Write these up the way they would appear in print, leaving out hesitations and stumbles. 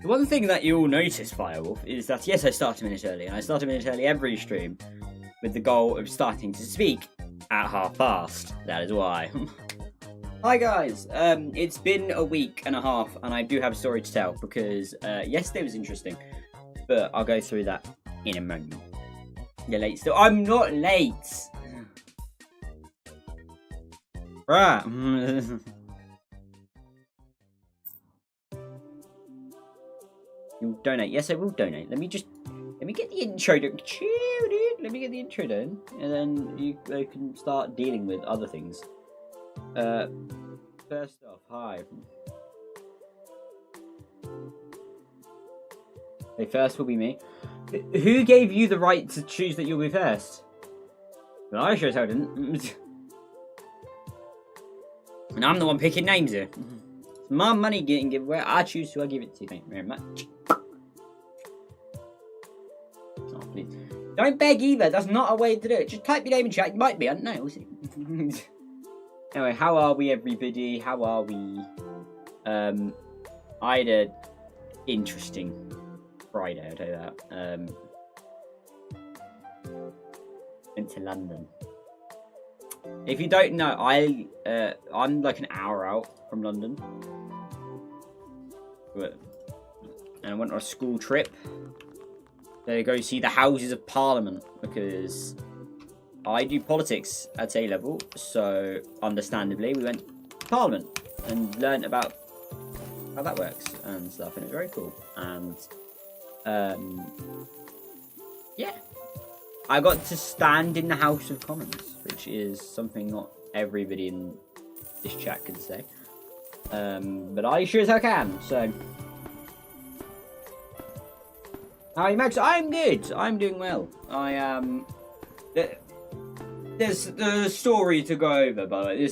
The one thing that you'll notice, Firewolf, is that yes, I start a minute early, and I start a minute early every stream with the goal of starting to speak at past. That is why. Hi guys, it's been a week and a half, and I do have a story to tell because yesterday was interesting, but I'll go through that in a moment. You're late still. I'm not late. Right. You'll donate. Yes, I will donate. Let me get the intro done. Chill, dude. Let me get the intro done, and then you can start dealing with other things. First off, hi. Okay, first will be me. Who gave you the right to choose that you'll be first? Well, I sure as hell didn't. And I'm the one picking names here. It's my money getting given away. I choose who I give it to. Thank you very much. Oh, please. Don't beg either. That's not a way to do it. Just type your name in chat. You might be. I don't know. We'll see. Anyway, how are we, everybody? How are we? I had a interesting Friday. I'll tell you that. Went to London. If you don't know, I'm like an hour out from London, and I went on a school trip to go see the Houses of Parliament because I do politics at A level, so understandably we went to Parliament and learnt about how that works and stuff, and it was very cool. And yeah, I got to stand in the House of Commons, which is something not everybody in this chat can say, but I sure as hell can. So how are you, Max? I'm good. I'm doing well. I am. There's a story to go over, by the way.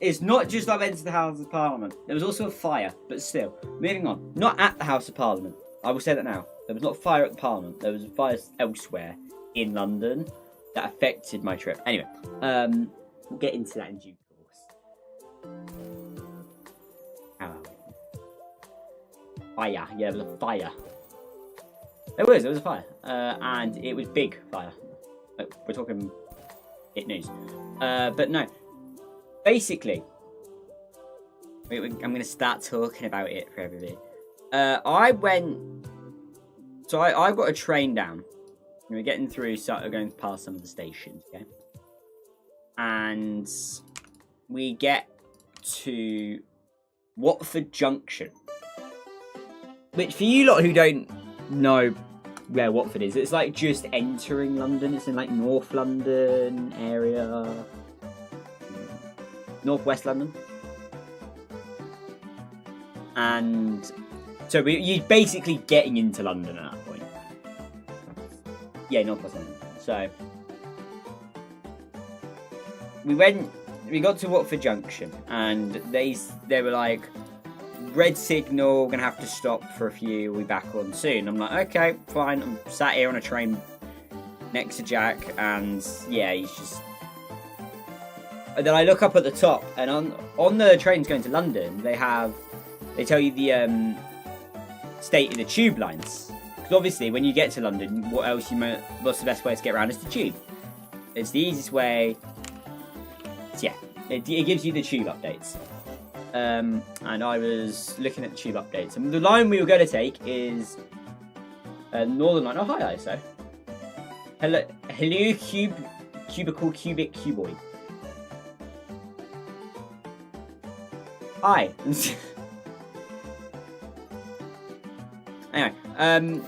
It's not just I went to the House of Parliament. There was also a fire, but still. Moving on. Not at the House of Parliament. I will say that now. There was not a fire at the Parliament. There was a fire elsewhere in London that affected my trip. Anyway, we'll get into that in due course. How are we? Fire. Yeah, there was a fire. There was a fire. And it was big fire. We're talking it news. But no. Basically, I'm going to start talking about it for everybody. I got a train down. We were getting through, going past some of the stations, okay? And we get to Watford Junction. Which, for you lot who don't know where Watford is, it's like just entering London. It's in like North London area. Northwest London. And so you're basically getting into London at that point. Yeah, Northwest London. So we got to Watford Junction, and they were like, red signal, gonna have to stop for a few, we'll be back on soon. I'm like, okay, fine. I'm sat here on a train next to Jack, and yeah, he's just. And then I look up at the top, and on the trains going to London, they tell you the state of the tube lines. Because obviously, when you get to London, what's the best way to get around is the tube. It's the easiest way. So yeah, it gives you the tube updates. And I was looking at the tube updates, and the line we were going to take is Northern Line. Oh, hi, ISO. Hello, cubicle, cubic, cuboid. Hi. Anyway,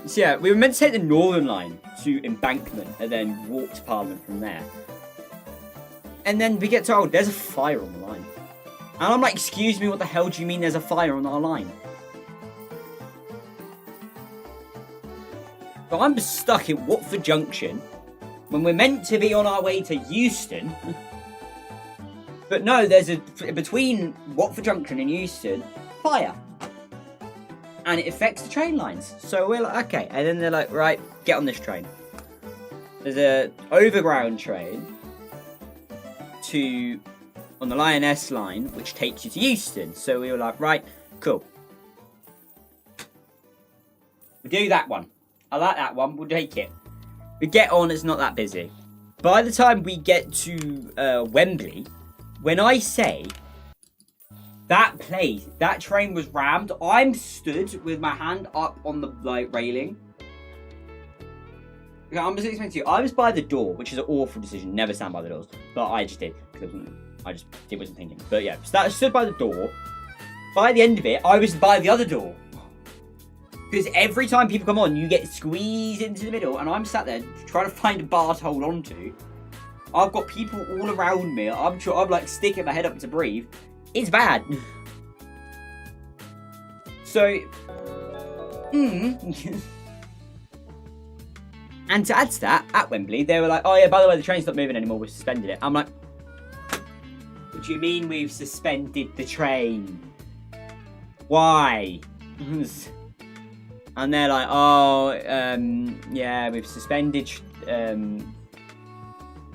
so yeah, we were meant to take the Northern Line to Embankment and then walk to Parliament from there. And then we get told there's a fire on the line. And I'm like, excuse me, what the hell do you mean there's a fire on our line? So I'm stuck in Watford Junction when we're meant to be on our way to Euston. But no, there's between Watford Junction and Euston, fire. And it affects the train lines. So we're like, okay. And then they're like, right, get on this train. There's a overground train on the Lioness line, which takes you to Euston. So we were like, right, cool. We do that one. I like that one. We'll take it. We get on. It's not that busy. By the time we get to Wembley, when I say that train was rammed, I'm stood with my hand up on the railing. Okay, I'm just explaining to you. I was by the door, which is an awful decision. Never stand by the doors, but I just did because I wasn't thinking. But yeah, so I stood by the door. By the end of it, I was by the other door. Because every time people come on, you get squeezed into the middle, and I'm sat there trying to find a bar to hold on to. I've got people all around me. I'm like sticking my head up to breathe. It's bad. So, and to add to that, at Wembley, they were like, oh yeah, by the way, the train's not moving anymore, we've suspended it. I'm like, what do you mean we've suspended the train? Why? And they're like, oh, yeah, we've suspended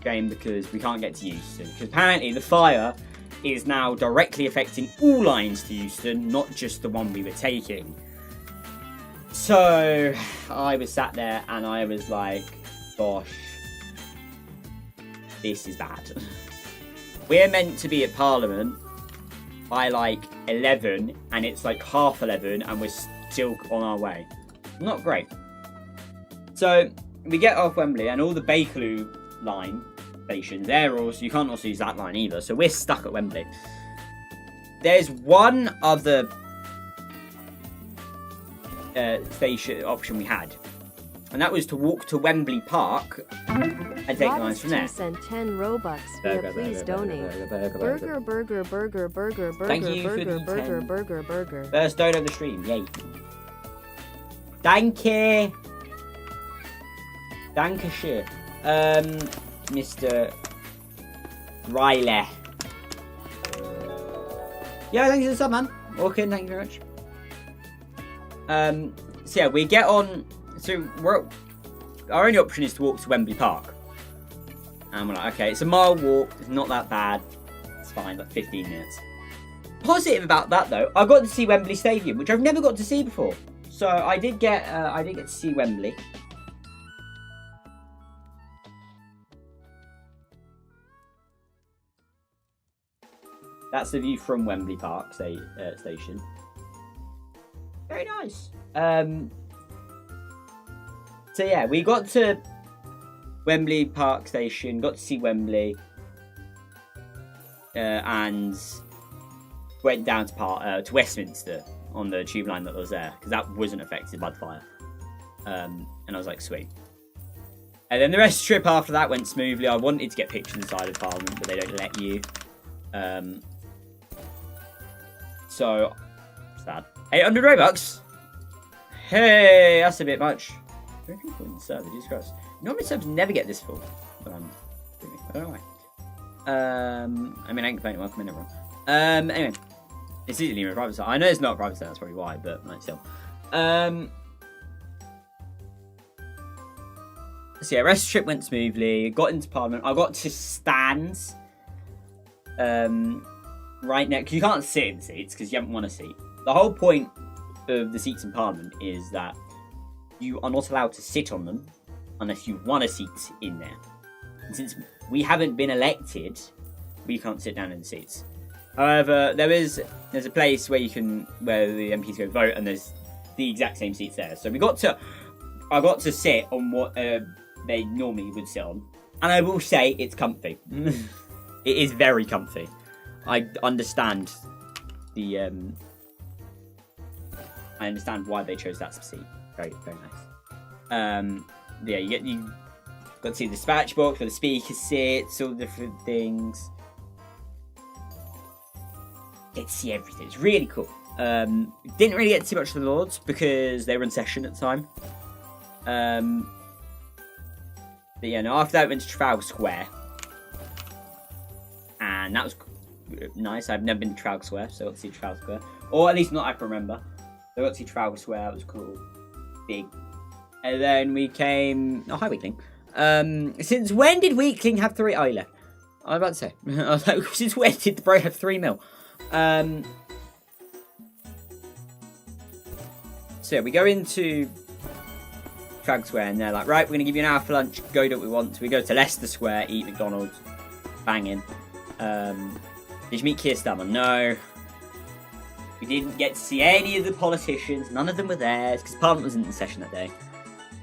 train because we can't get to Euston. Because apparently the fire is now directly affecting all lines to Euston, not just the one we were taking. So I was sat there and I was like, gosh, this is bad. We're meant to be at Parliament by like 11 and it's like half 11 and we're still on our way. Not great. So we get off Wembley and all the Bakerloo line stations, you can't also use that line either, so we're stuck at Wembley. There's one other station option we had, and that was to walk to Wembley Park and take the lines from there. Sent 10 Robux via please donate. Burger. Thank you for the 10. Burger. First donate of the stream, yay. Danke. Dankeschön. Mr. Riley. Yeah, thank you for the sub, man. Walking, thank you very much. So yeah, we get on. So our only option is to walk to Wembley Park, and we're like, okay, it's a mile walk. It's not that bad. It's fine, like 15 minutes. Positive about that though, I got to see Wembley Stadium, which I've never got to see before. So I did get to see Wembley. That's the view from Wembley Park station. Very nice. So yeah, we got to Wembley Park station, got to see Wembley, and went down to Westminster on the tube line that was there because that wasn't affected by the fire. And I was like, sweet. And then the rest of the trip after that went smoothly. I wanted to get pictures inside of Parliament, but they don't let you. So sad. 800 Robux. Hey, that's a bit much. 3 people in the server, Jesus Christ. Normally servers never get this full. But I don't know why. I mean, I can complain. Welcome in, everyone. Anyway, this isn't even a private server. I know it's not a private server. That's probably why, but like, still. So yeah, rest of the trip went smoothly. Got into Parliament. I got to stand right next. You can't sit in the seats because you haven't won a seat. The whole point of the seats in Parliament is that you are not allowed to sit on them unless you won a seat in there. And since we haven't been elected, we can't sit down in the seats. However, there's a place where where the MPs go vote, and there's the exact same seats there. So I got to sit on what they normally would sit on. And I will say, it's comfy. It is very comfy. I understand the... I understand why they chose that seat. Very, very nice. Yeah, you got to see the dispatch box where the speaker sits, all the different things. Get to see everything. It's really cool. Didn't really get to see much of the Lords because they were in session at the time. But yeah, no, after that, we went to Trafalgar Square. And that was nice. I've never been to Trafalgar Square, so I got to see Trafalgar Square. Or at least not I can remember. So I got to see Trafalgar Square. That was cool. Big. And then we came... Oh, hi, Weakling. Since when did Weakling have 3... Oh, he left. I was about to say. I was like, since when did the bro have 3 mil? So yeah, we go into Trafalgar Square and they're like, right, we're going to give you an hour for lunch. Go do what we want. So we go to Leicester Square, eat McDonald's. Banging. Did you meet Keir Starmer? No. We didn't get to see any of the politicians. None of them were there because Parliament wasn't in session that day.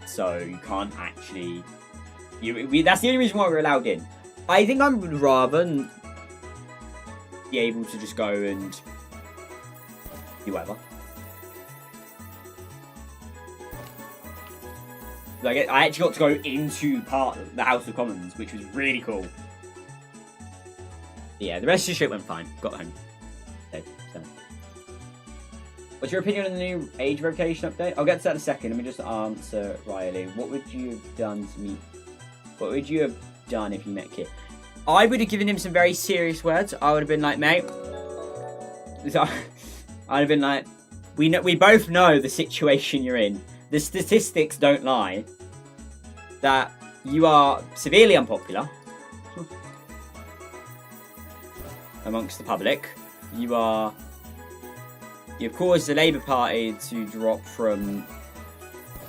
So you can't actually... that's the only reason why we're allowed in. I think I would rather be able to just go and do whatever. Like, I actually got to go into the House of Commons, which was really cool. Yeah, the rest of the shit went fine. Got home. Okay, so. What's your opinion on the new age verification update? I'll get to that in a second. Let me just answer Riley. What would you have done to me? What would you have done if you met Kit? I would have given him some very serious words. I would have been like, mate. I'd have been like, we both know the situation you're in. The statistics don't lie. That you are severely unpopular amongst the public. You've caused the Labour Party to drop from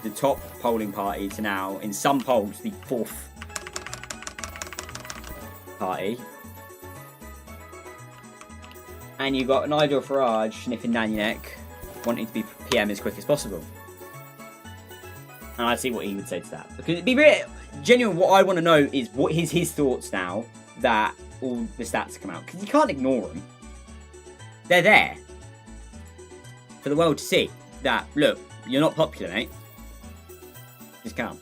the top polling party to now, in some polls, the 4th party. And you've got Nigel Farage sniffing down your neck, wanting to be PM as quick as possible. And I'd see what he would say to that. Because it'd be really genuine. What I want to know is what is his thoughts now that all the stats come out. Because you can't ignore them. They're there. For the world to see. That, look, you're not popular, mate. Just calm.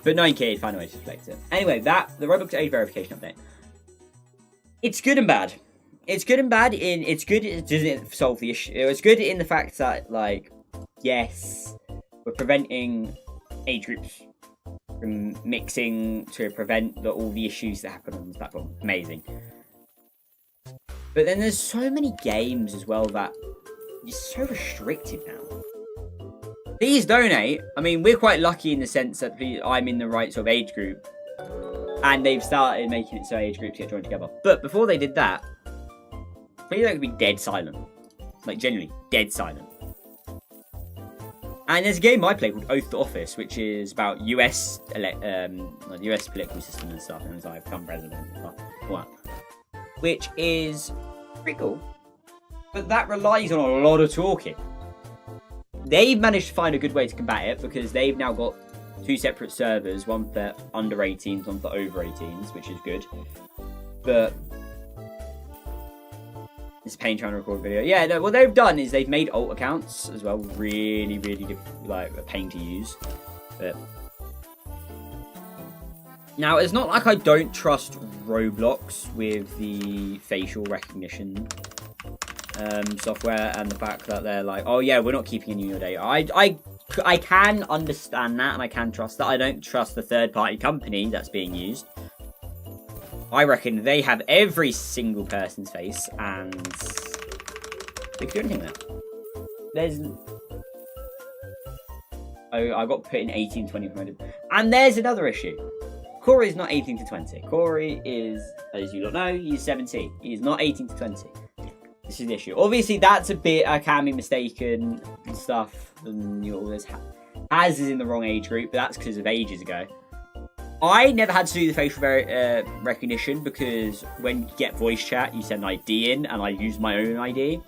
But 9K, find a way to reflect it. Anyway, the Roblox age verification update. It's good and bad. It's good and bad in... It's good, it doesn't solve the issue. It's good in the fact that, like, yes, we're preventing age groups from mixing to prevent all the issues that happen on this platform. Amazing. But then there's so many games as well that you're so restricted now. Please donate. I mean, we're quite lucky in the sense that I'm in the right sort of age group. And they've started making it so age groups get joined together. But before they did that, please don't be dead silent. Like, genuinely, dead silent. And there's a game I play called Oath to Office, which is about US political system and stuff. And it's like, become president and stuff. What? Which is pretty cool. But that relies on a lot of talking. They've managed to find a good way to combat it because they've now got 2 separate servers, one for under 18s, one for over 18s, which is good. But it's a pain trying to record a video. Yeah, no, what they've done is they've made alt accounts as well. Really, really like a pain to use. But now it's not like I don't trust Roblox with the facial recognition software and the fact that they're like, oh yeah, we're not keeping any of your data. I can understand that and I can trust that. I don't trust the third-party company that's being used. I reckon they have every single person's face and they can do anything with it. I got put in 18 to 20 promoted. And there's another issue. Corey's not 18 to 20. Corey is, as you don't know, he's 17. He's not 18 to 20. This is the issue. Obviously, that's a bit, I can be mistaken and stuff. And you know, there's Haz is in the wrong age group, but that's because of ages ago. I never had to do the facial recognition because when you get voice chat, you send an ID in, and I use my own ID.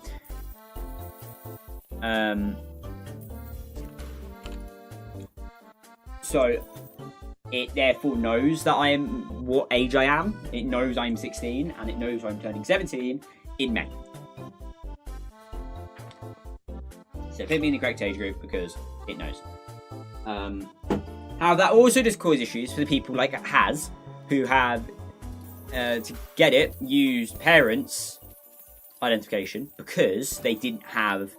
So it therefore knows that I am what age I am. It knows I'm 16, and it knows I'm turning 17 in May. So put me in the correct age group because it knows. How that also does cause issues for the people like Has, who have, to get it, used parents' identification because they didn't have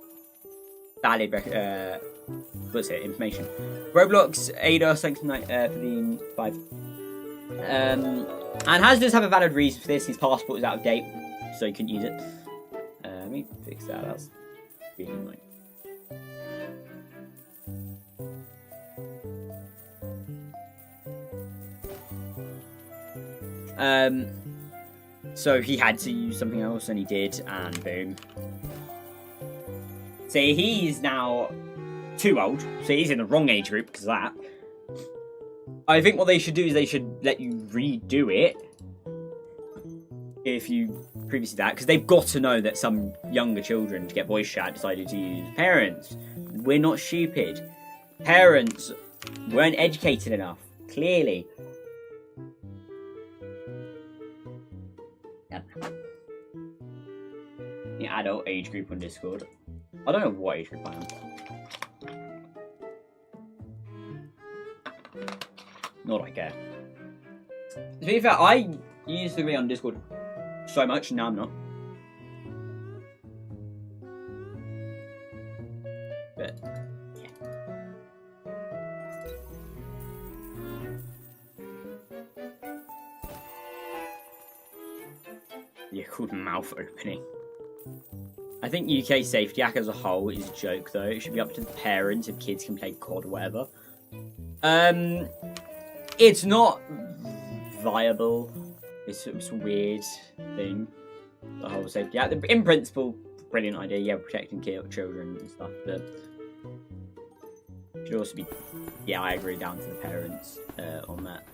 valid information. Roblox, Ada, Sanctum 5. And Has does have a valid reason for this. His passport is out of date, so he couldn't use it. Let me fix that. That's really annoying. So he had to use something else, and he did, and boom. So he's now too old, so he's in the wrong age group because of that. I think what they should do is they should let you redo it if you previously that, because they've got to know that some younger children to get voice chat decided to use parents. We're not stupid. Parents weren't educated enough, clearly. The adult age group on Discord. I don't know what age group I am. Not I care. To be fair, I used to be on Discord so much, now I'm not. But, yeah. Yeah, called mouth opening. I think UK Safety Act as a whole is a joke, though. It should be up to the parents if kids can play COD or whatever. It's not viable. It's a weird thing. The whole Safety Act. In principle, brilliant idea. Yeah, protecting children and stuff, but it should also be. Yeah, I agree. Down to the parents on that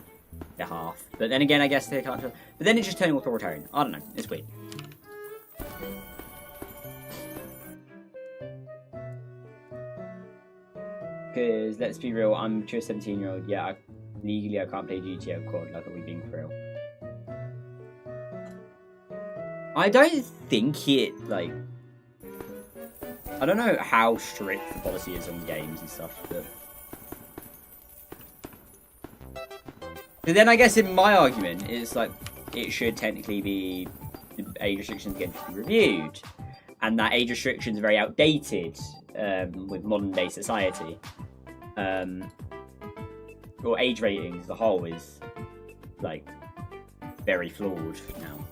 behalf. But then again, I guess they can't. But then it's just turning authoritarian. I don't know. It's weird. Because, let's be real, I'm just a 17-year-old. Yeah, legally I can't play GTA Quad, like, are we being for real? I don't think it, like... I don't know how strict the policy is on games and stuff, but... But then I guess in my argument, it's like, it should technically be... The age restrictions again should be reviewed. And that age restrictions are very outdated with modern-day society. Or age ratings as a whole is, like, very flawed now.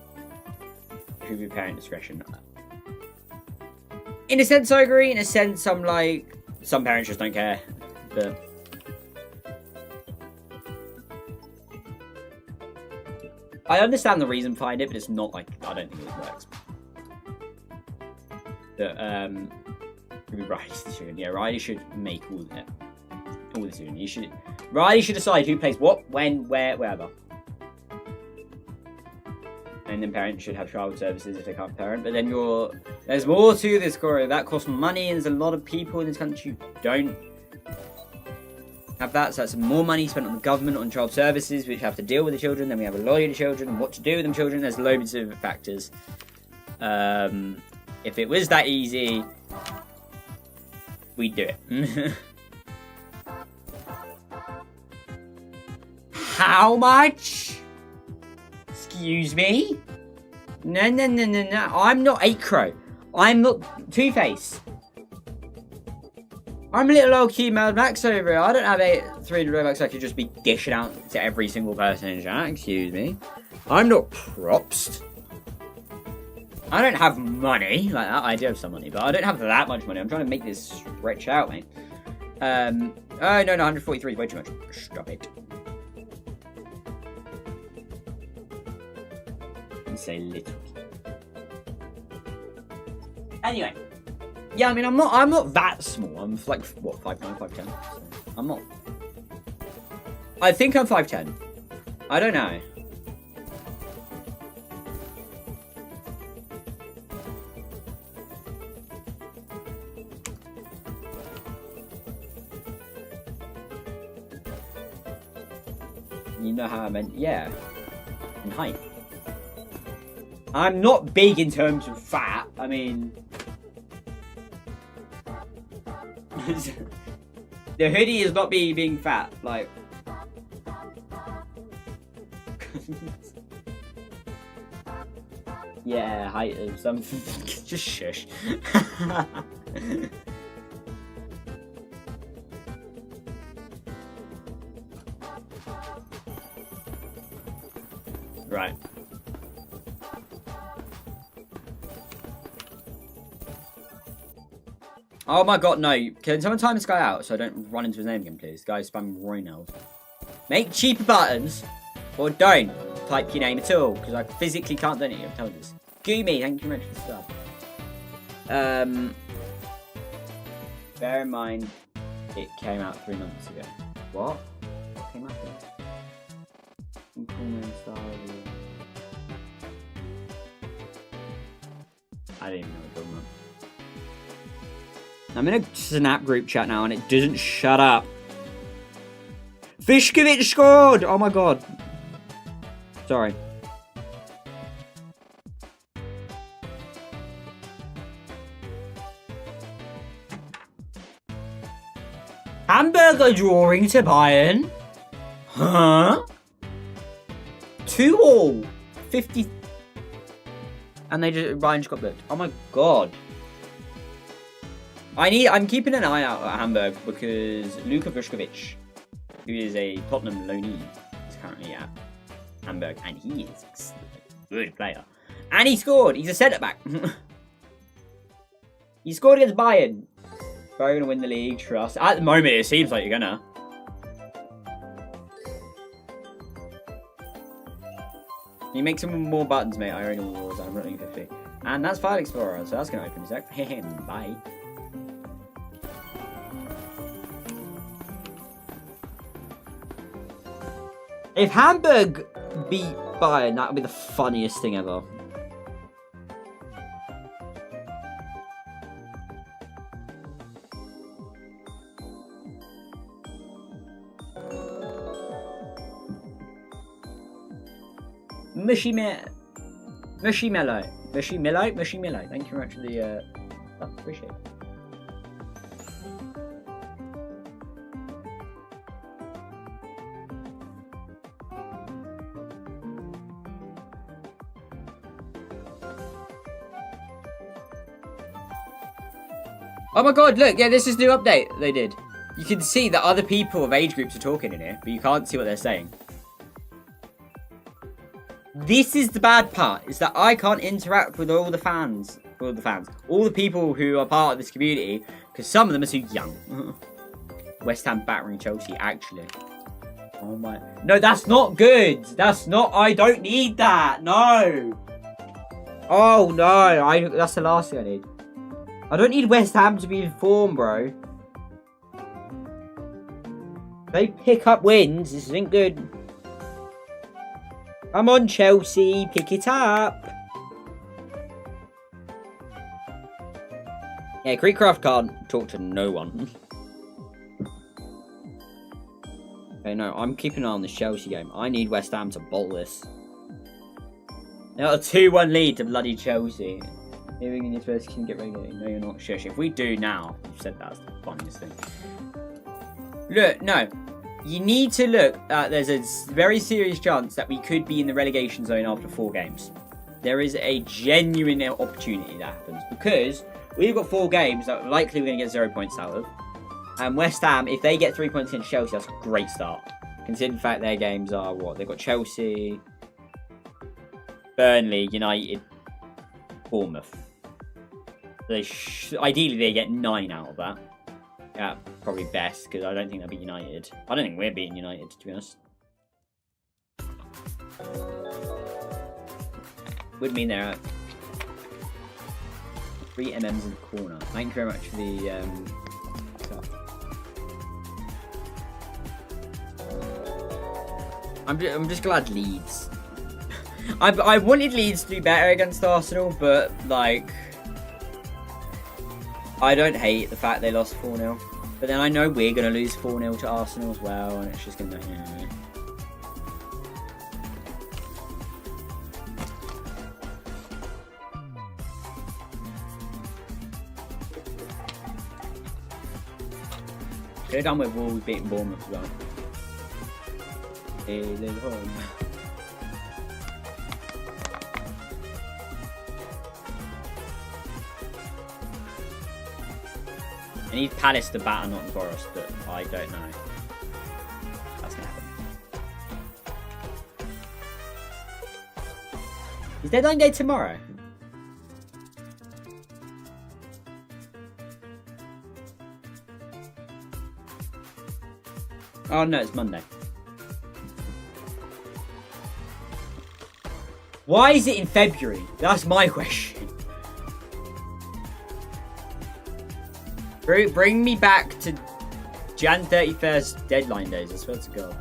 It should be parent discretion. In a sense, I agree. In a sense, I'm like, some parents just don't care. But I understand the reason behind it, but it's not like, I don't think it works. But, Riley's decision. Yeah, Riley should make all the decisions. Riley should decide who plays what, when, where, wherever. And then parents should have child services if they can't parent. But then there's more to this, Corey. That costs money, and there's a lot of people in this country who don't have that. So that's more money spent on the government, on child services, which have to deal with the children. Then we have a lawyer to children, and what to do with them children. There's loads of factors. If it was that easy, we'd do it. How much? Excuse me? No. I'm not Acro. I'm not Two-Face. I'm a little old cute Mad Max over here. I don't have 300 Robux I could just be dishing out to every single person in chat. Excuse me. I'm not Propst. I don't have money like that. I do have some money, but I don't have that much money. I'm trying to make this stretch out, mate. Oh, no, 143 is way too much. Stop it. And say little. Anyway. Yeah, I mean, I'm not that small. I'm like, what, 5'9", 5'10"? So I'm not. I think I'm 5'10". I don't know. You know how I meant, yeah. And height. I'm not big in terms of fat. I mean... the hoodie is not me being fat. Like... yeah, height of something. Just shush. Right. Oh my god, no. Can someone time this guy out so I don't run into his name again, please? Guys, spam Royneld. Make cheaper buttons, or don't type your name at all, because I physically can't do anything. I'm telling you this. Goomy, thank you very much for the sub. Bear in mind, it came out 3 months ago. What? What came out then? I didn't even know what you're talking about. I'm in a Snap group chat now and it doesn't shut up. Fishkovic scored! Oh my god. Sorry. Hamburger drawing to Bayern? Huh? 2-2. 50. And Ryan just got booked. Oh my god. I'm keeping an eye out at Hamburg because Luka Vuskovic, who is a Tottenham loanee, is currently at Hamburg and he is a good player. And he scored. He's a centre back. He scored against Bayern. They're gonna win the league, trust. At the moment it seems like you're gonna. You make some more buttons, mate. I already know I'm running 50. And that's File Explorer, so that's going to open a sec. Bye. If Hamburg beat Bayern, that would be the funniest thing ever. Mushy Mellow. Thank you very much for the appreciate it. Oh my god, look, yeah, this is the new update they did. You can see that other people of age groups are talking in here, but you can't see what they're saying. This is the bad part, is that I can't interact with all the fans. All the people who are part of this community, because some of them are too young. West Ham battering Chelsea, actually. Oh my... No, that's not good. That's not... I don't need that. No. Oh, no. That's the last thing I need. I don't need West Ham to be in form, bro. They pick up wins. This isn't good. Come on, Chelsea, pick it up. Yeah, Creekcraft can't talk to no one. Okay, no, I'm keeping an eye on this Chelsea game. I need West Ham to bolt this. They got a 2-1 lead to bloody Chelsea. Hearing in your first can get relegated. No, you're not. Shush. If we do now, you've said that's the funniest thing. Look, no. You need to look at, there's a very serious chance that we could be in the relegation zone after 4 games. There is a genuine opportunity that happens because we've got 4 games that likely we're going to get 0 points out of. And West Ham, if they get 3 points against Chelsea, that's a great start. Considering the fact their games are what? They've got Chelsea, Burnley, United, Bournemouth. Ideally, they get 9 out of that. Yeah, probably best, because I don't think they'll beat United. I don't think we're beating United, to be honest. Would mean they're at 3 MMs in the corner. Thank you very much for the stuff. I'm just glad Leeds. I wanted Leeds to do better against Arsenal, but like... I don't hate the fact they lost 4-0. But then I know we're going to lose 4-0 to Arsenal as well, and it's just going to... Could have done with Wolves beating Bournemouth as well. He lives home. I need Palace to batter Nottingham Forest, but I don't know. That's gonna happen. Is deadline day tomorrow? Oh no, it's Monday. Why is it in February? That's my question. Bring me back to Jan 31st deadline days, I swear to God.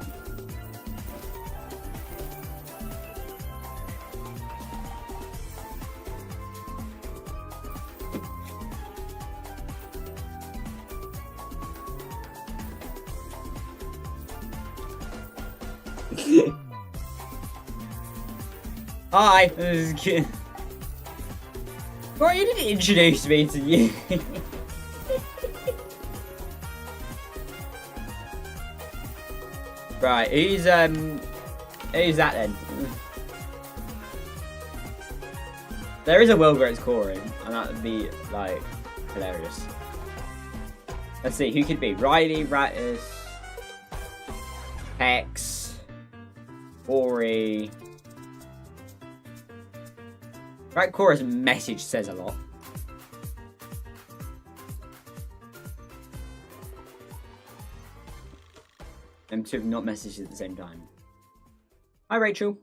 Hi. Bro, you didn't introduce me to you. Right, who's that then? There is a world where it's Corey, and that would be like hilarious. Let's see, who could be? Riley, Rattus, Hex, Corey. Right, Cora's message says a lot. Them two have not messaged at the same time. Hi, Rachel.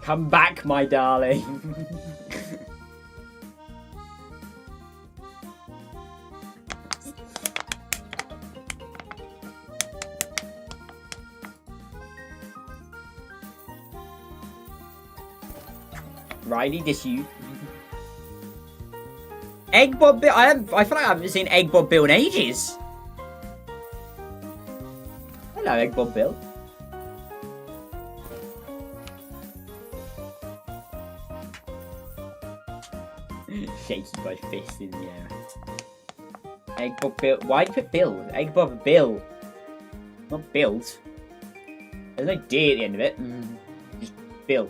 Come back, my darling. Riley, this you. Egg Bob Bill. I feel like I haven't seen Egg Bob Bill in ages. Hello, Egg Bob Bill. Shaky by fist in the air. Egg Bob Bill. Why'd you put Bill? Egg Bob Bill. Not build. There's no D at the end of it. Just Bill.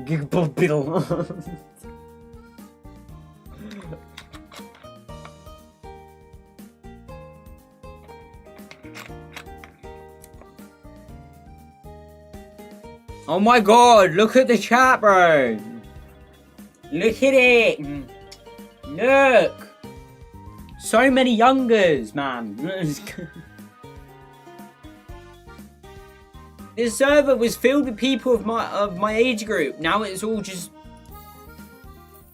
Egg Bob Bill. Oh my God, look at the chat, bro. Look at it. Look. So many youngers, man. This server was filled with people of my age group. Now it's all just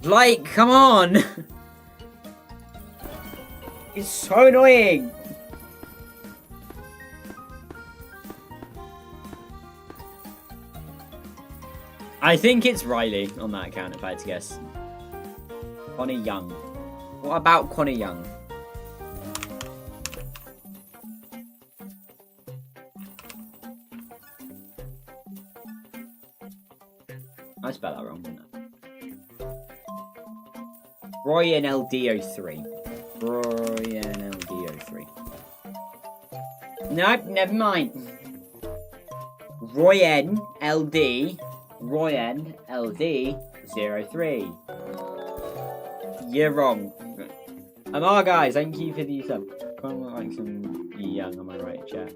like, come on. It's so annoying. I think it's Riley on that account, if I had to guess. Connie Young. What about Connie Young? I spelled that wrong, didn't I? Roy NLD03. Roy NLD03. Nope, never mind. Roy NLD. Royan LD03. You're wrong. Guys, thank you for the sub. Come on, like some young on my right chat.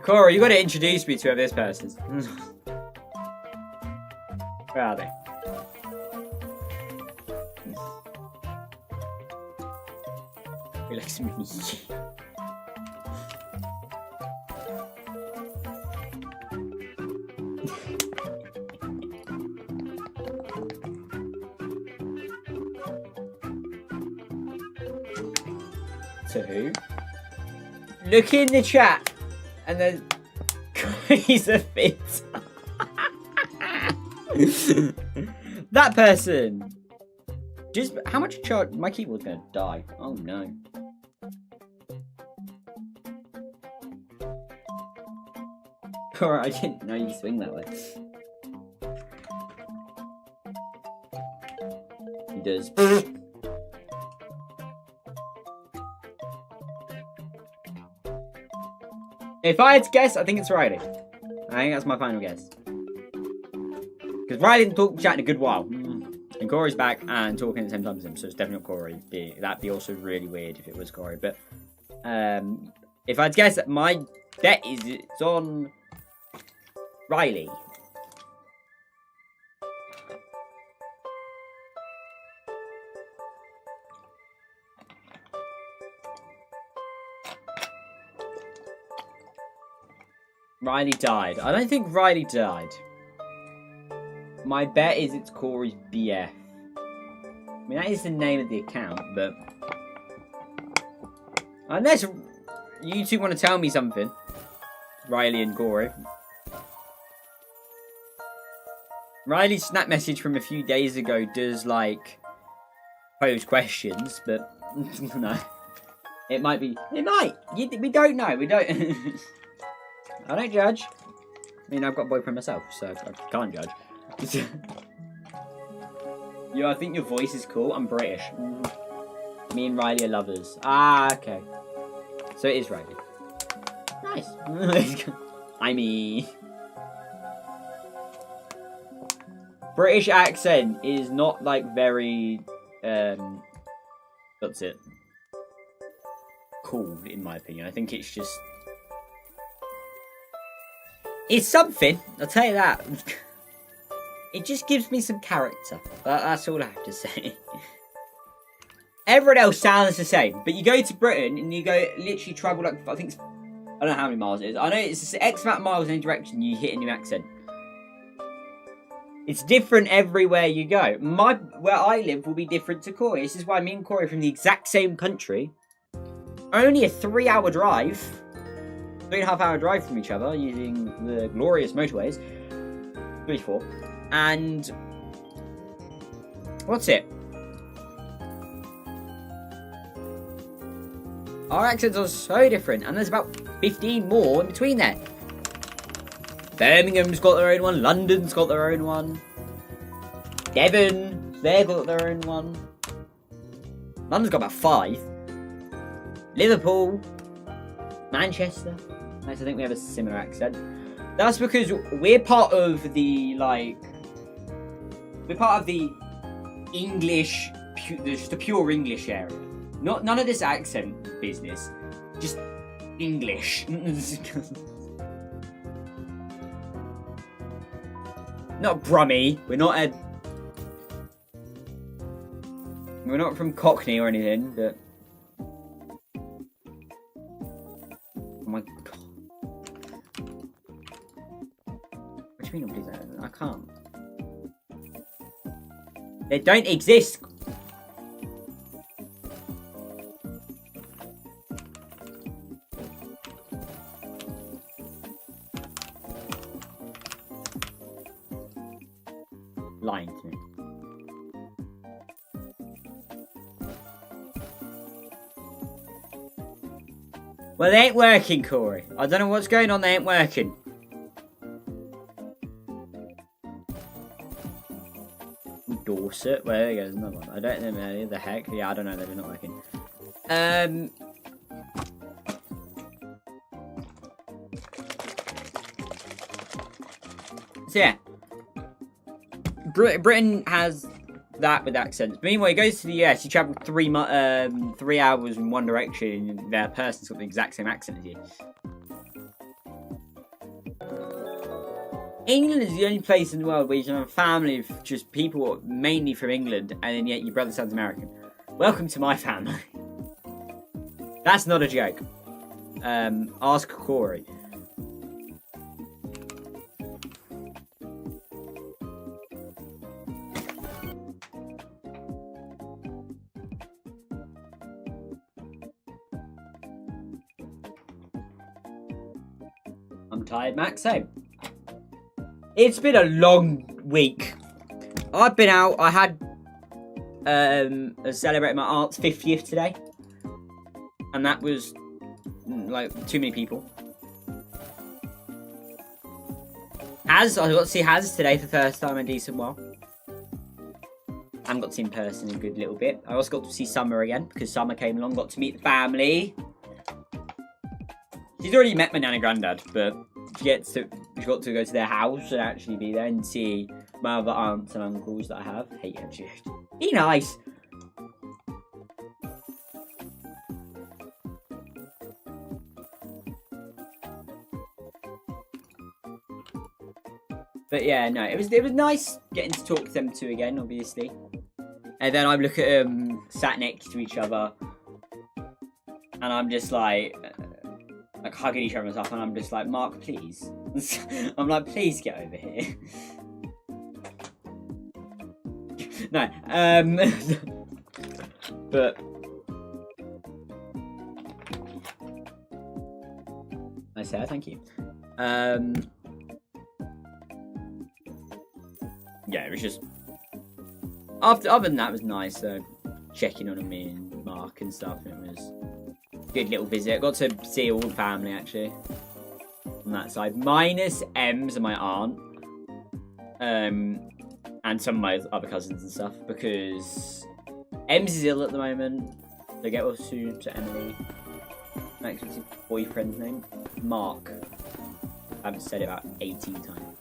Cora, you gotta introduce me to this person. Where are they? likes me. 2. Look in the chat, and then he's a fit. That person. Just how much charge? My keyboard's gonna die. Oh no. Alright, I didn't know you swing that way. He does. If I had to guess, I think it's Riley. I think that's my final guess. Because Riley didn't talk chat in a good while. And Corey's back and talking at the same time as him, so it's definitely not Corey. That'd be also really weird if it was Corey. But if I had to guess, my bet is it's on Riley. Riley died. I don't think Riley died. My bet is it's Corey's BF. I mean, that is the name of the account, but... Unless you two want to tell me something. Riley and Corey. Riley's snap message from a few days ago does, like, pose questions, but... no. It might be... It might! We don't know. We don't... I don't judge. I mean, I've got a boyfriend myself, so I can't judge. Yo, I think your voice is cool. I'm British. Me and Riley are lovers. Ah, okay. So it is Riley. Nice. I mean... British accent is not, like, very... What's it? Cool, in my opinion. I think it's just... It's something, I'll tell you that. It just gives me some character. That's all I have to say. Everyone else sounds the same. But you go to Britain and you go literally travel like, I think it's, I don't know how many miles it is. I know it's X amount of miles in any direction you hit a new accent. It's different everywhere you go. Where I live will be different to Corey. This is why me and Corey are from the exact same country. Only a 3-hour drive. 3.5-hour drive from each other using the glorious motorways. 3-4. And what's it? Our accents are so different, and there's about 15 more in between there. Birmingham's got their own one, London's got their own one. Devon, they've got their own one. London's got about 5. Liverpool, Manchester. Nice, I think we have a similar accent. That's because we're part of the, like... We're part of the English... Just the pure English area. None of this accent business. Just English. Not Brummie. We're not from Cockney or anything, but... Oh my god. What do you mean nobody's... I can't. They don't exist! Lying to me. Well, they ain't working, Corey. I don't know what's going on, they ain't working. Dorset? Well, there goes another one. I don't know the heck. Yeah, I don't know, they're not working. So yeah. Britain has that with accents. But meanwhile, he goes to the US, you travel 3 hours in one direction, and that person's got the exact same accent as you. England is the only place in the world where you can have a family of just people mainly from England, and then yet your brother sounds American. Welcome to my family. That's not a joke. Ask Corey. I'm tired, Max. Same. It's been a long week. I've been out. I had celebrated my aunt's 50th today, and that was like too many people. I got to see Haz today for the first time in a decent while. I haven't got to see him in person in a good little bit. I also got to see Summer again because Summer came along, got to meet the family. She's already met my nan and granddad, but she got to go to their house and actually be there and see my other aunts and uncles that I have. Hey, yeah, be nice. But yeah, no, it was nice getting to talk to them two again, obviously. And then I look at them sat next to each other, and I'm just like hugging each other and stuff, and I'm just like, Mark, please. I'm like, please get over here. No, but I say thank you. Yeah, it was just other than that, it was nice checking on me and Mark and stuff. It was a good little visit. Got to see all the family actually on that side, minus Ems and my aunt, and some of my other cousins and stuff, because Ems is ill at the moment. They get well soon to Emily. Next, what's his boyfriend's name? Mark. I haven't said it about 18 times.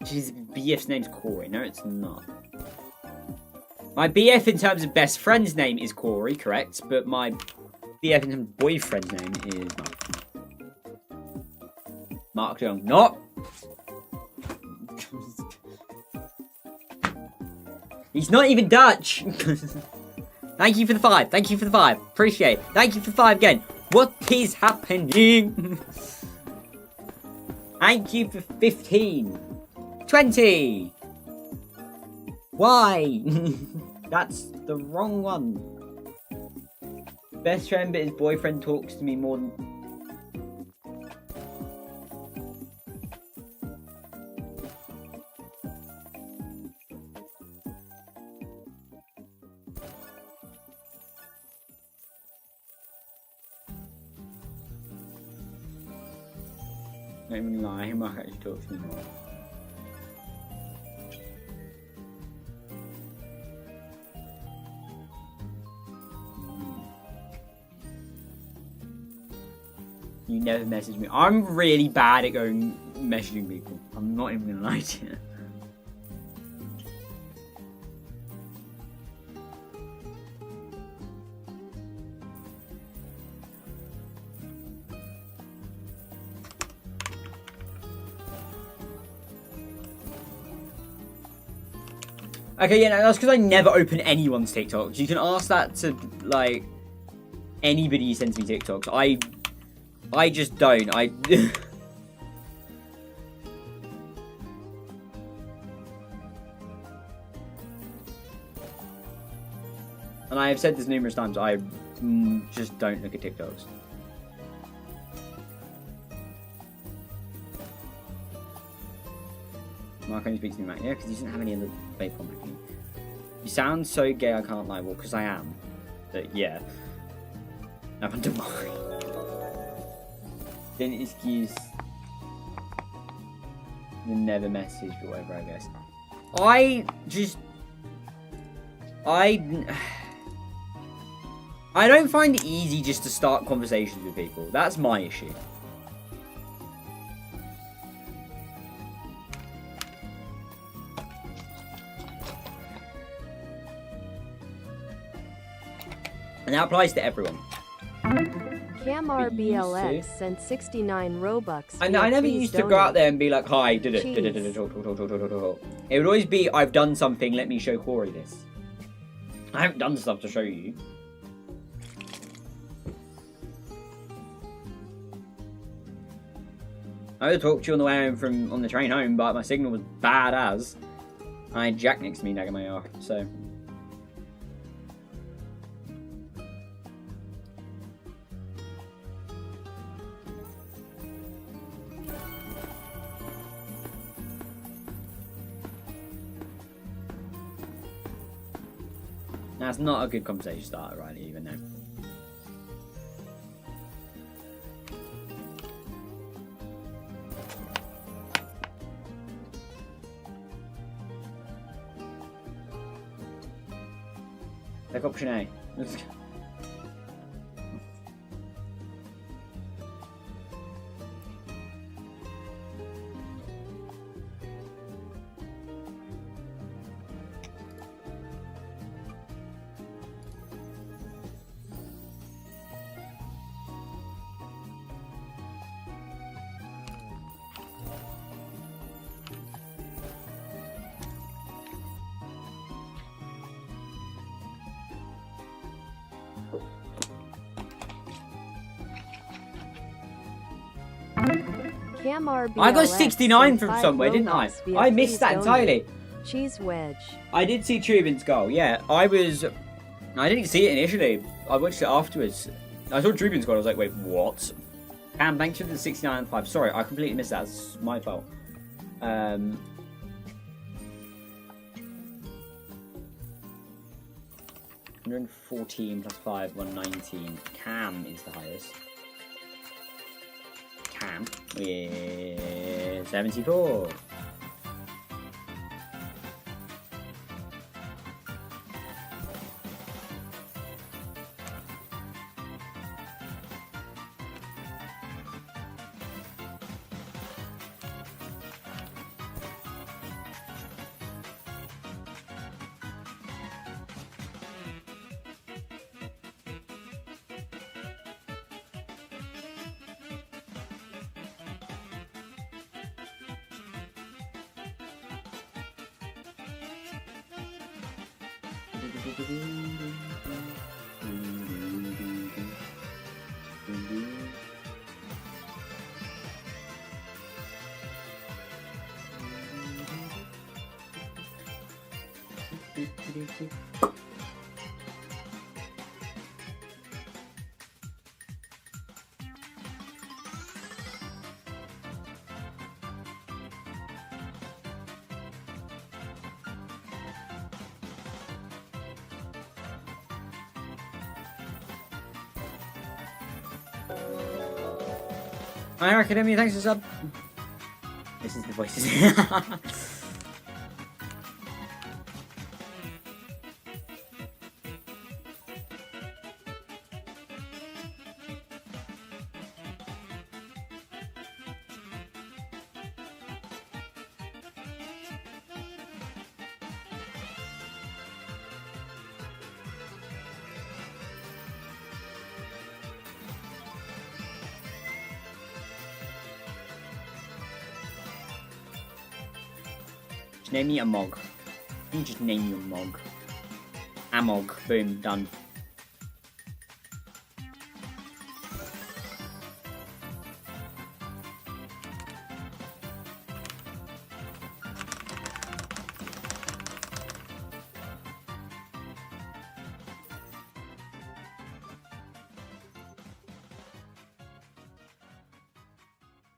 His BF's name's Corey. No, it's not. My BF in terms of best friend's name is Corey, correct? But my BF in terms of boyfriend's name is Mark. Mark Young. Not. He's not even Dutch. Thank you for the 5. Thank you for the 5. Appreciate it. Thank you for the 5 again. What is happening? Thank you for 15. 20! Why? That's the wrong one. Best friend, but his boyfriend talks to me more than... Not even lie, Mark actually talks to me more. You never message me. I'm really bad at going messaging people. I'm not even gonna lie to you. Okay, yeah, no, that's because I never open anyone's TikToks. You can ask that to, like, anybody who sends me TikToks. I just don't. And I have said this numerous times, I just don't look at TikToks. Mark only speaks to me, Matt. Yeah, because he doesn't have any other vape on me. You sound so gay, I can't lie. Well, because I am. But yeah. I want to worry. Didn't excuse the never message or whatever, I guess. I don't find it easy just to start conversations with people. That's my issue. And that applies to everyone. Camr BLX sent 69 Robux. I never used to go out there and be like, hi, talk. It would always be, I've done something, let me show Corey this. I haven't done stuff to show you. I would talk to you on the way home on the train home, but my signal was bad as. I had Jack next to me nagging my off, so. That's not a good conversation starter, right? Even now. Like option A. I got 69 from somewhere, didn't I? I missed that entirely. Cheese wedge. I did see Trubin's goal, yeah. I didn't see it initially. I watched it afterwards. I saw Trubin's goal, I was like, wait, what? Cam, thanks for the 69 and 5. Sorry, I completely missed that. It's my fault. 114 plus 5, 119. Cam is the highest. Cam with 74. Hi, Academy, thanks for sub. This is the voices. Name me a mog. You just name your mog. Amog. Boom. Done.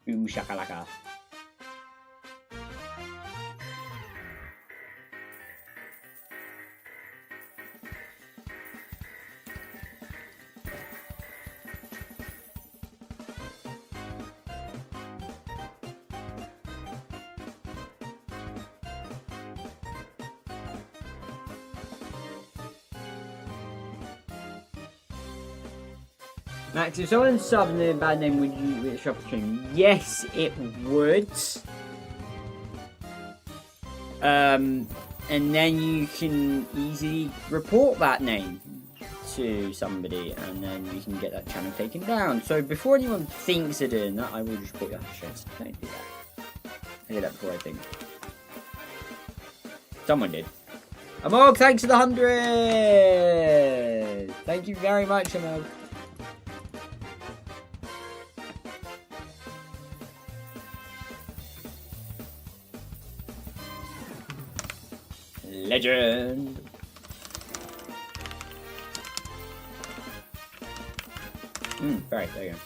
Boom shakalaka. Max, if someone subbed in a bad name, would you shop the stream? Yes, it would. And then you can easily report that name to somebody, and then you can get that channel taken down. So before anyone thinks of doing that, I will just report your shit. Don't do that. I did that before, I think. Someone did. Amog, thanks for the 100. Thank you very much, Amog. Legend. Right, there you go.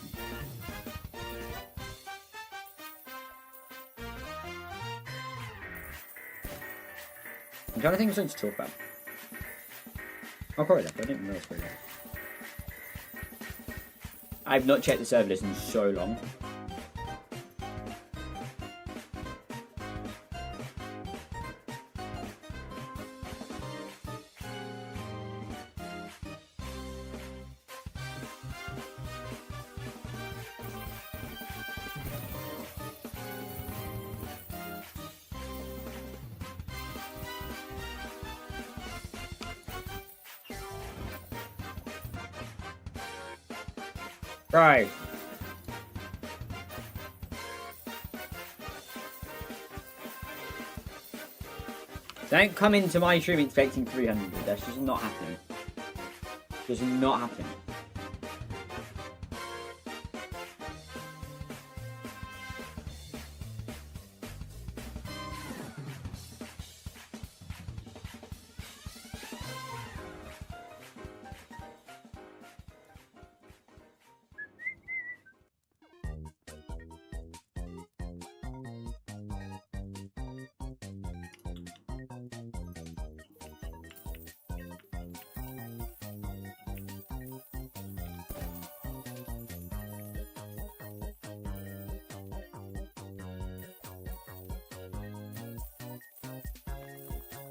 I'm trying to think of something to talk about. I'll probably that, but I didn't know it's really. I've not checked the server list in so long. Right. Don't come into my stream expecting 300. That's just not happening. Just not happening.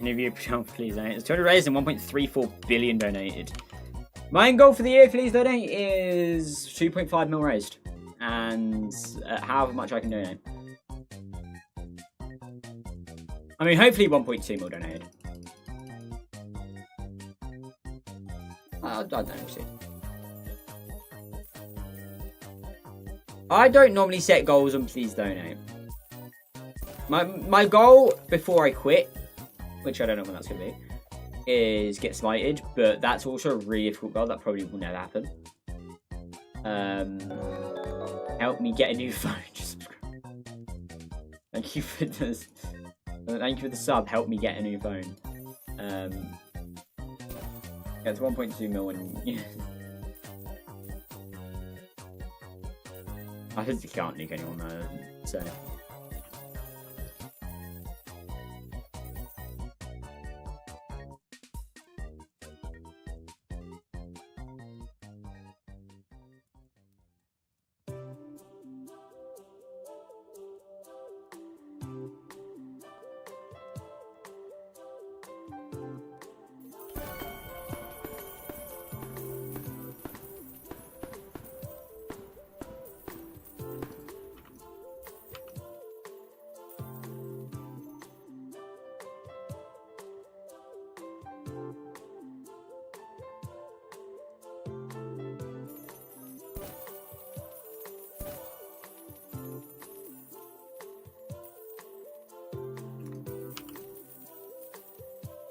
Any of you, please donate. It's 200 raised and 1.34 billion donated. My goal for the year, please donate, is 2.5 mil raised. And however much I can donate. I mean, hopefully 1.2 mil donated. I don't know, see. I don't normally set goals on please donate. My goal before I quit, which I don't know when that's going to be, is get smited, but that's also a really difficult goal. That probably will never happen. Help me get a new phone. Thank you for this. Thank you for the sub. Help me get a new phone. Yeah, it's 1.2 million. Yeah. I physically can't nuke anyone though, so.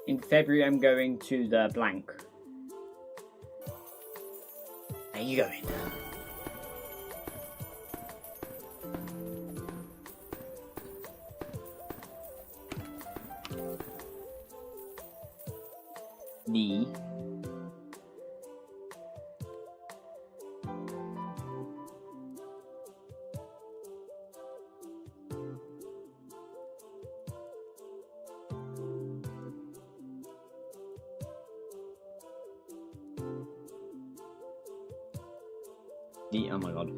In February, I'm going to the blank. Are you going? The oh my god.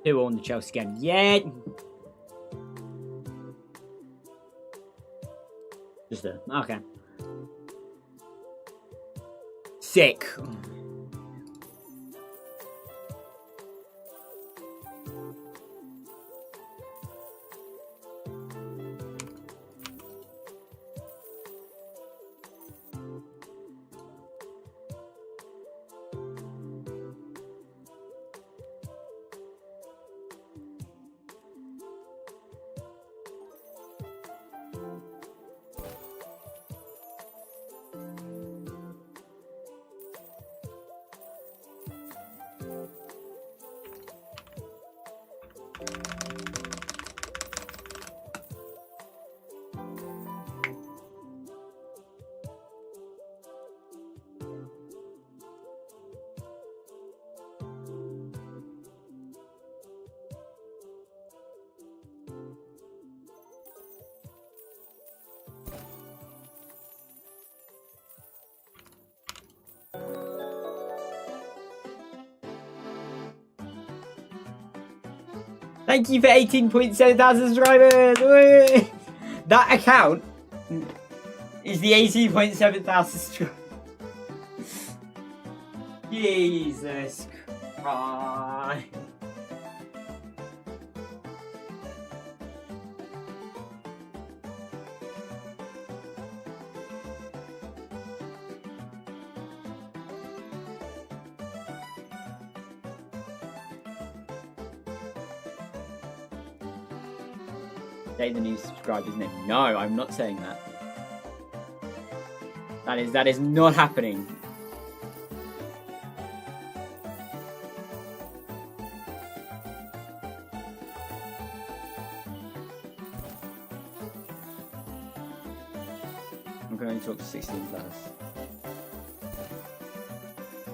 Who owned the Chelsea game? Yeah! Just there. Okay. Sick. Thank you for 18.7 thousand subscribers! Woo! That account is the 18.7 thousand subscribers. Jesus Christ. Say the new subscriber's name. No, I'm not saying that. That is not happening. I'm going to talk to 16 plus.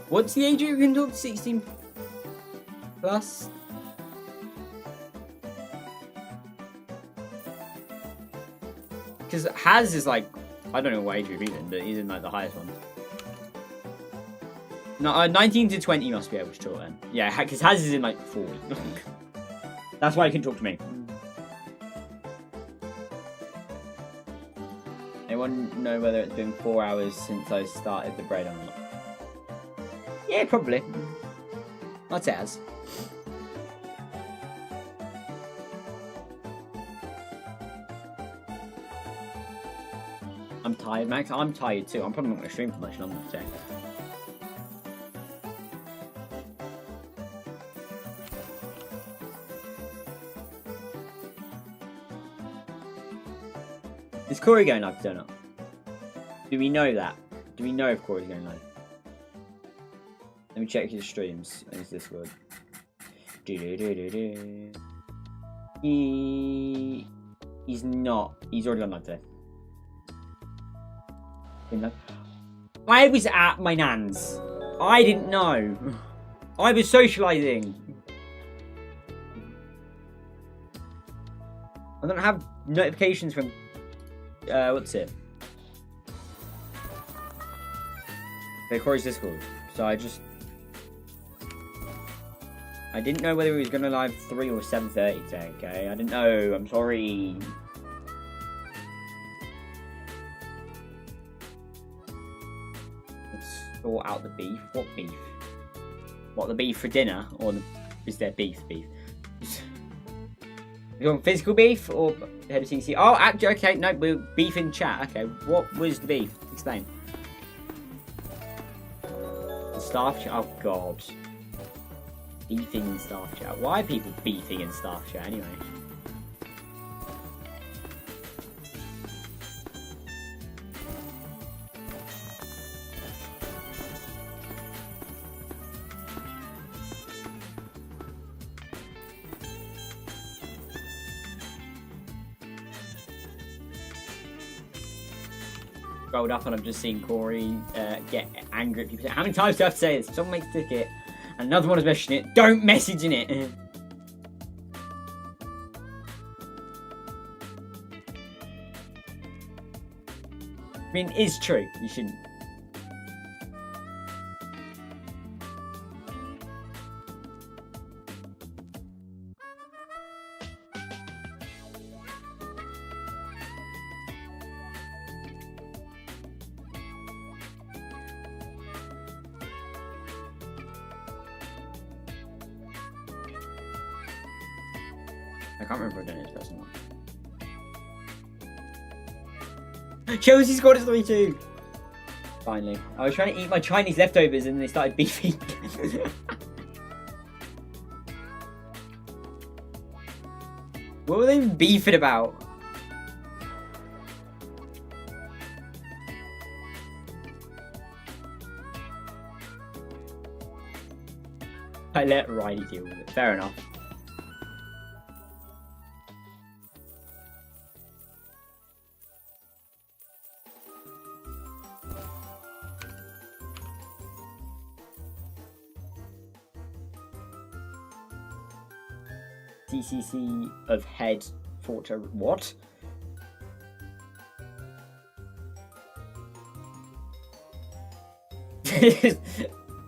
What's the age you can talk to 16 plus? Because Haz is like, I don't know what age group he's in, but he's in like the highest one. No, 19 to 20 must be able to talk then. Yeah, because Haz is in like 40. That's why he can talk to me. Anyone know whether it's been 4 hours since I started the bread or not? Yeah, probably. I'd say it has. I'm tired, Max. I'm tired too. I'm probably not going to stream for much longer today. Is Corey going live or not? Do we know that? Do we know if Corey's going live? Let me check his streams. Is this word? He's not. He's already on live today. I was at my nan's. I didn't know. I was socialising. I don't have notifications from what's it? Okay, Corey's Discord. So I didn't know whether he was gonna live 3 or 7:30 today, okay? I didn't know, I'm sorry. Sort out the beef. What beef? What, the beef for dinner? Or is there beef? You want physical beef or head of CC? Oh, actually, okay, no, we're beef in chat. Okay, what was the beef? Explain. The staff chat? Oh, God. Beefing in staff chat. Why are people beefing in staff chat anyway? Scrolled up and I've just seen Corey get angry at people. How many times do I have to say this? Someone makes a ticket and another one is messaging it. Don't message in it. I mean, it's true. You shouldn't. I can't remember what it is, that's not. Chelsea scored a 3-2. Finally. I was trying to eat my Chinese leftovers and they started beefing. What were they beefing about? I let Riley deal with it. Fair enough. DCC of head Forte. What?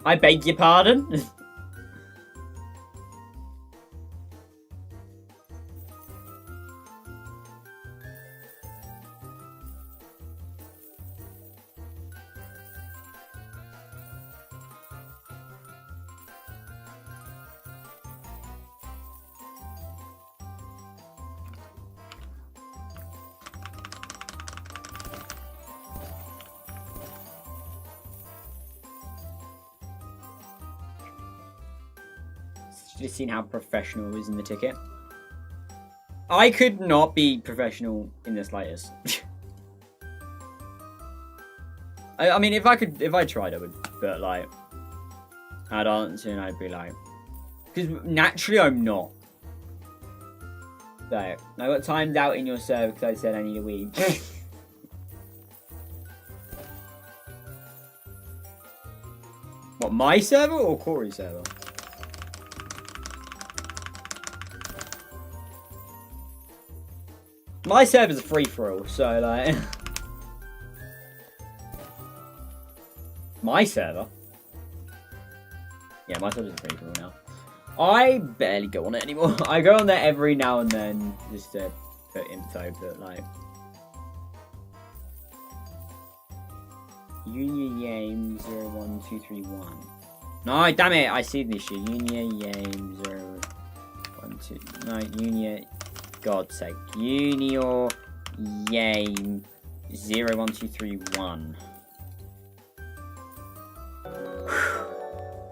I beg your pardon? Just seen how professional was in the ticket. I could not be professional in the slightest. I mean, if I tried, I would. But like, I'd answer and I'd be like, because naturally I'm not. So I got timed out in your server because I said I need a weed. What, my server or Corey's server? My server's a free-for-all, so like... My server? Yeah, my server's a free-for-all now. I barely go on it anymore. I go on there every now and then, just to put info, but like... Union Game 01231. No, damn it, I see this shit. Union Game 012... No, Union... God's sake. Junior Yame 01231.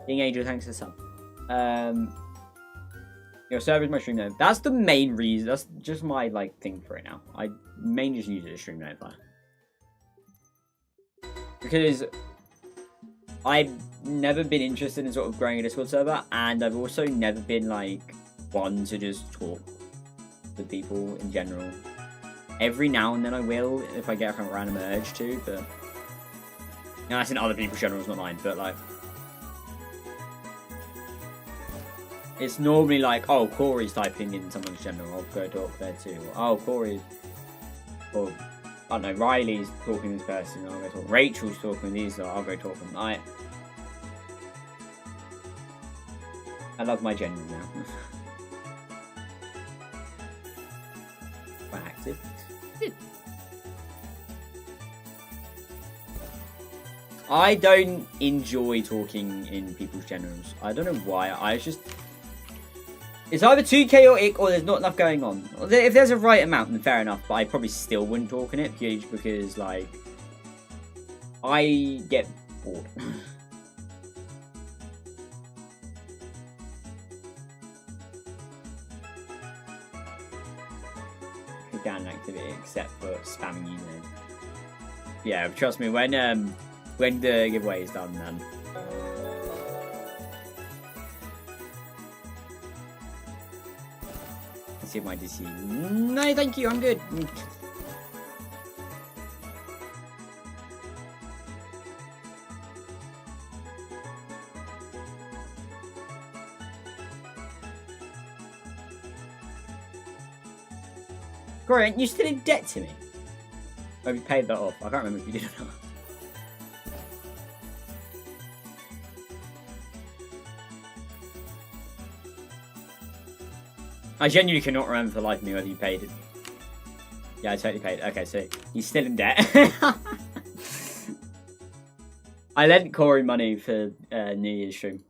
Being Angel, thanks for the sub. Your server is my stream note. That's the main reason. That's just my like thing for it now. I mainly just use it as stream notifier. Because I've never been interested in sort of growing a Discord server, and I've also never been like one to just talk with people in general. Every now and then I will, if I get a random urge to, but... You know, that's in other people's generals, not mine, but like... It's normally like, oh, Corey's typing in someone's general, I'll go talk there too. Or, oh, Corey's... Or, I don't know, Riley's talking to this person, I'll go talk. Rachel's talking with these, I'll go talk to them. I love my general now. Active. I don't enjoy talking in people's generals. I don't know why. It's either 2k or ick, or there's not enough going on. If there's a right amount, then fair enough. But I probably still wouldn't talk in it purely because, like, I get bored. Down activity except for spamming username. Yeah, trust me, when the giveaway is done, then let's see if my DC. No, thank you, I'm good. Corey, aren't you still in debt to me? Or have you paid that off? I can't remember if you did or not. I genuinely cannot remember for the life of me whether you paid it. Yeah, I totally paid it. Okay, so he's still in debt. I lent Corey money for New Year's stream.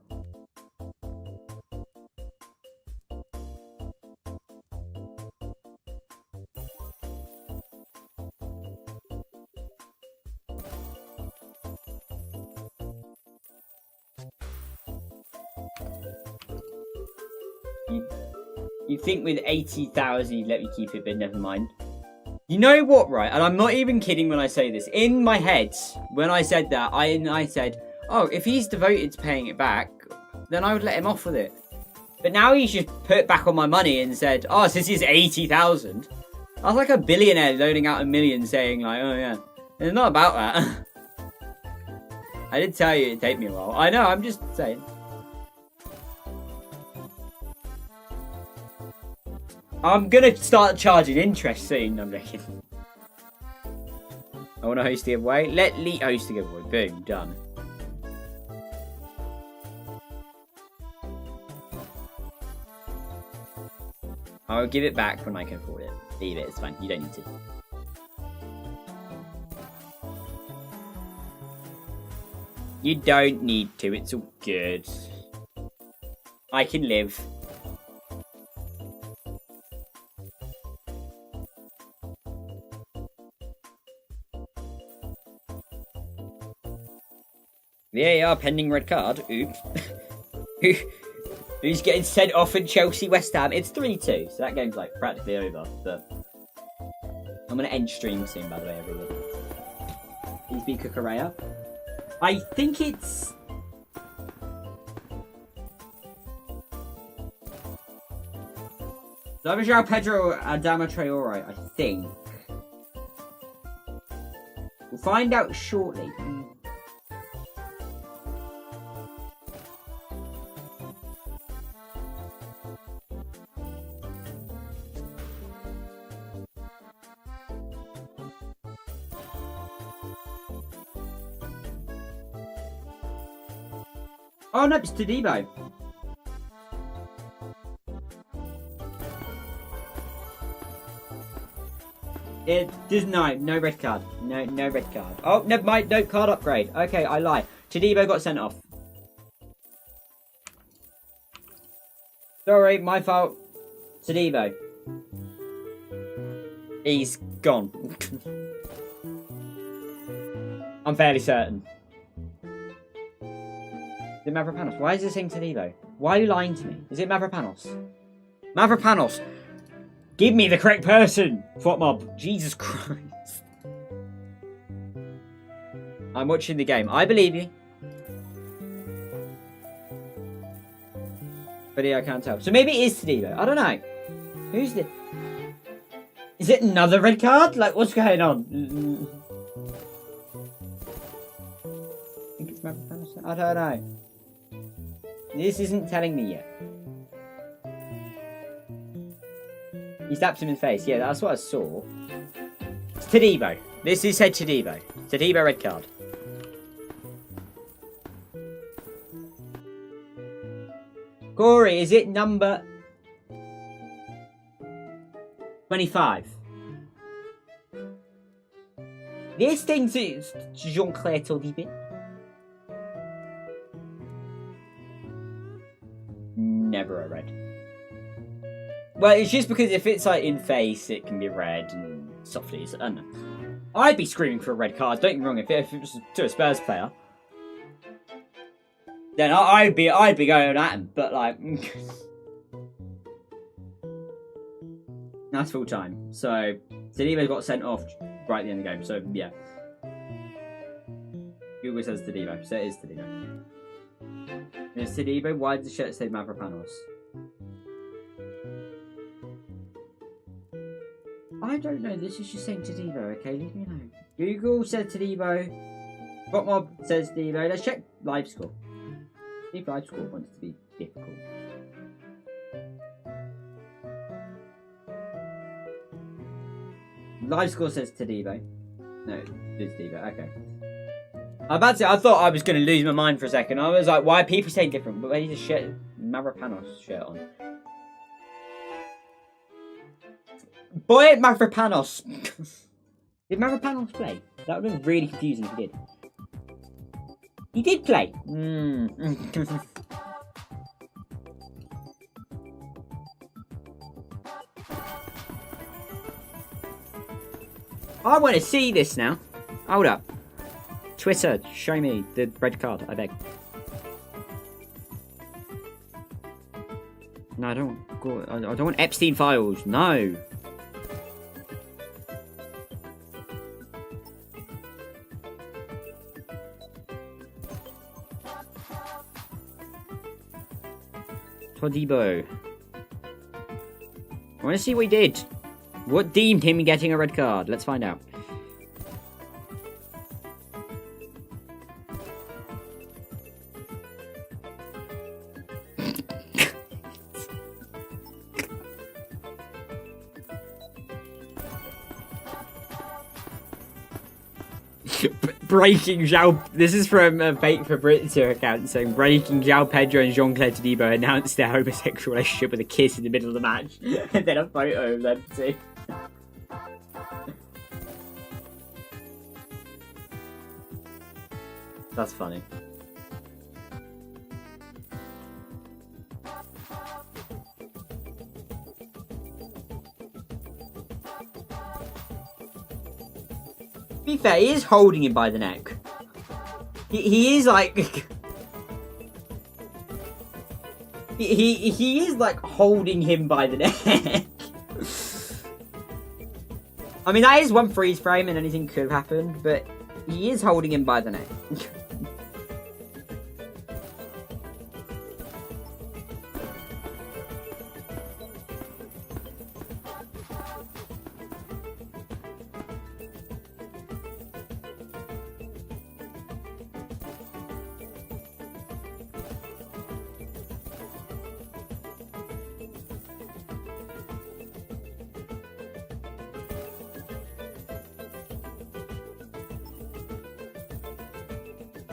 You think with 80,000 you'd let me keep it, but never mind. You know what, right? And I'm not even kidding when I say this. In my head, when I said that, I said, oh, if he's devoted to paying it back, then I would let him off with it. But now he's just put back on my money and said, oh, since it's 80,000. I was like a billionaire loading out a million saying like, oh yeah. It's not about that. I did tell you it'd take me a while. I know, I'm just saying. I'm gonna start charging interest soon, I'm reckon. I want to host the giveaway. Let Lee host the giveaway. Boom, done. I'll give it back when I can afford it. Leave it, it's fine. You don't need to. You don't need to, it's all good. I can live. VAR pending red card. Oops. Who's getting sent off in Chelsea West Ham? It's 3-2, so that game's like practically over. But I'm gonna end stream soon, by the way, everybody. Please be Kukurea. I think it's João Pedro Adama Traore, I think. We'll find out shortly. Oh no, it's Tadibo. It does no red card. No red card. Oh, never mind, no card upgrade. Okay, I lie. Tadibo got sent off. Sorry, my fault. Tadibo. He's gone. I'm fairly certain. Is it Mavropanos? Why is it saying Tadibo? Why are you lying to me? Is it Mavropanos? Mavropanos! Give me the correct person! What mob? Jesus Christ. I'm watching the game. I believe you. But yeah, I can't tell. So maybe it is Tadibo. I don't know. Who's the... Is it another red card? Like, what's going on? I think it's Mavropanos. I don't know. This isn't telling me yet. He slaps him in the face. Yeah, that's what I saw. It's Tadibo. This is said Tadibo. Tadibo red card. Corey, is it number 25? This thing's Jean-Claire Todibo. Never a red. Well, it's just because if it's like in face, it can be red and softly. So, I don't know. I'd be screaming for a red card. Don't get me wrong. If it was to a Spurs player, then I'd be going at him. But like, that's full time. So Tadibo got sent off right at the end of the game. So yeah, Google says Tadibo. So it is Tadibo. It's Tadibo. Why does the shirt say Mavropanos? I don't know. This is just saying Tadibo. Okay, leave me alone. Google says Tadibo. Botmob says Tadibo. Let's check live score. See if live score wants to be difficult. Live score says Tadibo. No, it's Tadibo. Okay. I'm about to say, I thought I was going to lose my mind for a second. I was like, why are people saying different? But he's a shirt, Mavropanos shirt on. Boy, Mavropanos. Did Mavropanos play? That would have been really confusing if he did. He did play. I want to see this now. Hold up. Twitter, show me the red card, I beg. No, I don't want Epstein files. No. Todibo. I want to see what he did. What deemed him getting a red card? Let's find out. Breaking João. This is from a fake Fabrizio account saying breaking João Pedro and Jean-Claire Todibo announced their homosexual relationship with a kiss in the middle of the match. And then a photo of them too. That's funny. To be fair, he is holding him by the neck. He is like... he is like holding him by the neck. I mean, that is one freeze frame and anything could have happened, but he is holding him by the neck.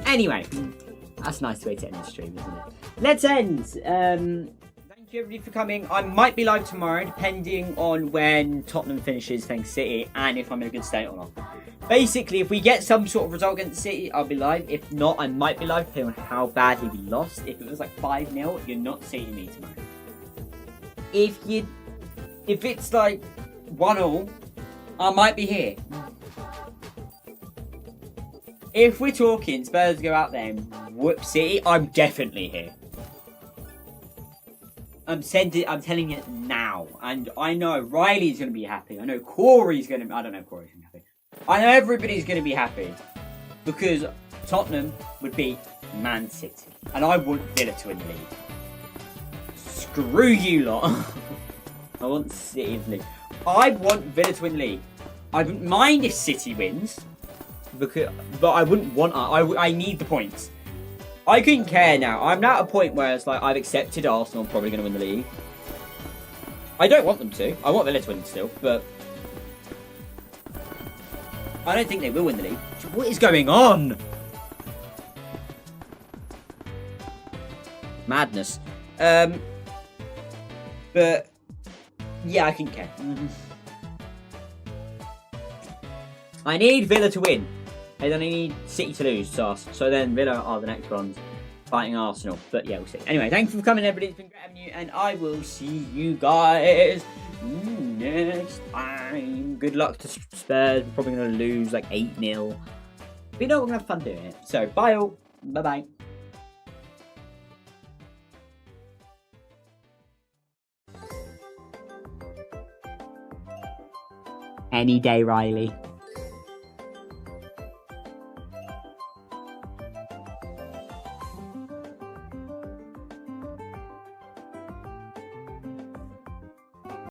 Anyway, that's a nice way to end the stream, isn't it? Let's end. Thank you everybody for coming. I might be live tomorrow, depending on when Tottenham finishes against City and if I'm in a good state or not. Basically, if we get some sort of result against City, I'll be live. If not, I might be live, depending on how badly we lost. If it was like 5-0, you're not seeing me tomorrow. If it's like 1-1, I might be here. If we're talking Spurs go out there and whoop City, I'm definitely here. I'm telling it now. And I know Riley's going to be happy. I know Corey's going to be... I don't know if Corey's going to be happy. I know everybody's going to be happy. Because Tottenham would beat Man City. And I want Villa to win the league. Screw you lot. I want City to league. I want Villa to win the league. I wouldn't mind if City wins. But I wouldn't want... I need the points. I couldn't care now. I'm now at a point where it's like I've accepted Arsenal probably going to win the league. I don't want them to. I want Villa to win still, but I don't think they will win the league. What is going on? Madness. But yeah, I couldn't care. I need Villa to win. And then I need City to lose, so then Villa are the next ones fighting Arsenal. But yeah, we'll see. Anyway, thank you for coming, everybody. It's been great having you, and I will see you guys next time. Good luck to Spurs. We're probably going to lose like 8-0. But you know, we're going to have fun doing it. So, bye all. Bye-bye. Any day, Riley.